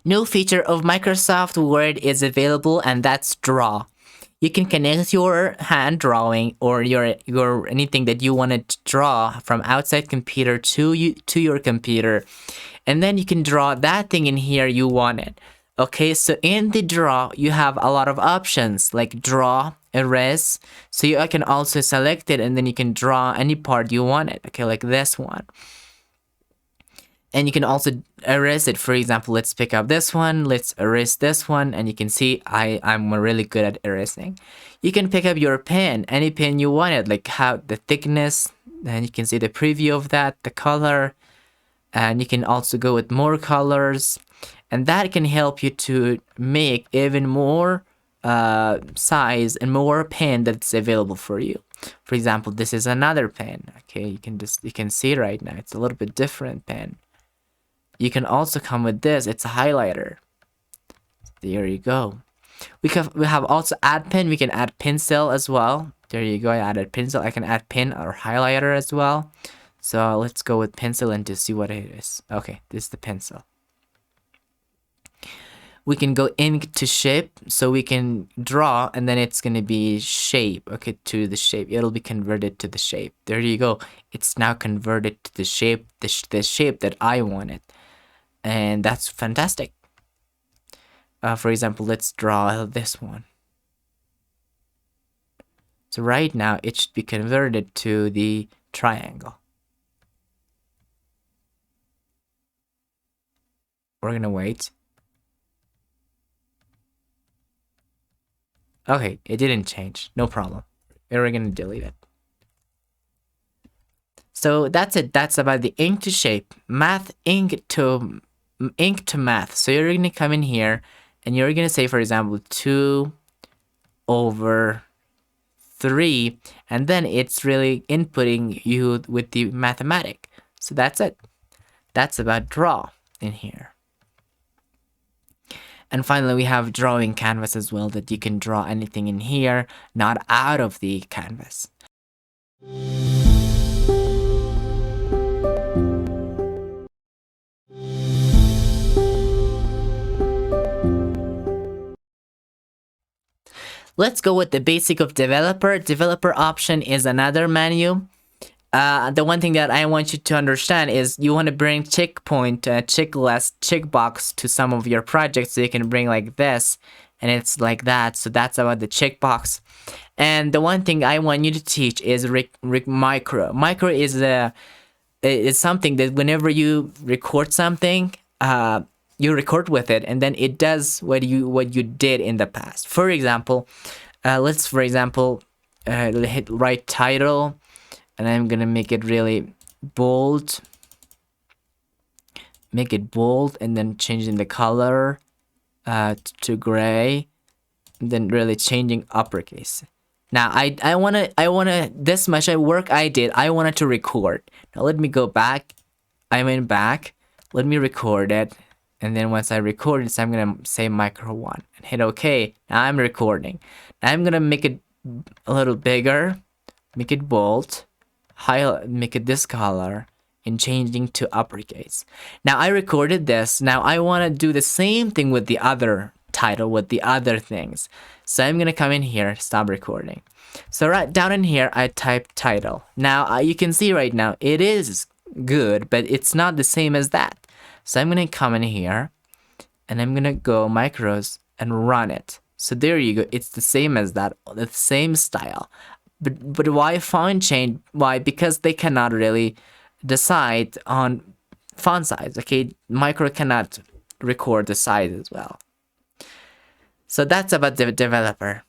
New feature of Microsoft Word is available, and that's Draw. You can connect your hand drawing or your anything that you wanted to draw from outside computer to your computer, and then you can draw that thing in here you wanted. Okay, so in the draw you have a lot of options like draw, erase. So I can also select it, and then you can draw any part you wanted. Okay, like this one. And you can also erase it. For example, let's pick up this one, let's erase this one, and you can see I'm really good at erasing. You can pick up your pen, any pen you wanted, like how the thickness, and you can see the preview of that, the color, and you can also go with more colors, and that can help you to make even more size and more pen that's available for you. For example, this is another pen. Okay, you can see right now it's a little bit different pen. You can also come with this. It's a highlighter. There you go. We have also add pen. We can add pencil as well. There you go. I added pencil. I can add pen or highlighter as well. So let's go with pencil and to see what it is. Okay, this is the pencil. We can go ink to shape, so we can draw, and then it's gonna be shape. Okay, to the shape. It'll be converted to the shape. There you go. It's now converted to the shape, the shape that I wanted. And that's fantastic. For example, let's draw this one. So right now it should be converted to the triangle. We're gonna wait. Okay, it didn't change. No problem. We're gonna delete it. So that's it. That's about the ink to shape, math ink to math. So you're gonna come in here and you're gonna say, for example, 2/3, and then it's really inputting you with the mathematic. So that's it. That's about draw in here. And finally, we have drawing canvas as well, that you can draw anything in here, not out of the canvas. Let's go with the basic of developer. Developer option is another menu. The one thing that I want you to understand is you want to bring checkpoint, checklist, checkbox to some of your projects. So you can bring like this, and it's like that. So that's about the checkbox. And the one thing I want you to teach is micro. Micro is something that whenever you record something, you record with it, and then it does what you did in the past. For example, let's hit write title, and I'm gonna make it really bold. Make it bold, and then changing the color to gray, and then really changing uppercase. Now I wanna this much work I did. I wanted to record. Now let me go back. I'm in back. Let me record it. And then once I record it, so I'm gonna say micro 1 and hit OK. Now I'm recording. Now I'm gonna make it a little bigger, make it bold, highlight, make it this color, and changing to uppercase. Now I recorded this. Now I want to do the same thing with the other title, with the other things. So I'm gonna come in here, stop recording. So right down in here, I type title. Now you can see right now it is good, but it's not the same as that. So I'm gonna come in here, and I'm gonna go micros and run it. So there you go. It's the same as that, the same style. But why font change? Why? Because they cannot really decide on font size. Okay, micro cannot record the size as well. So that's about the developer.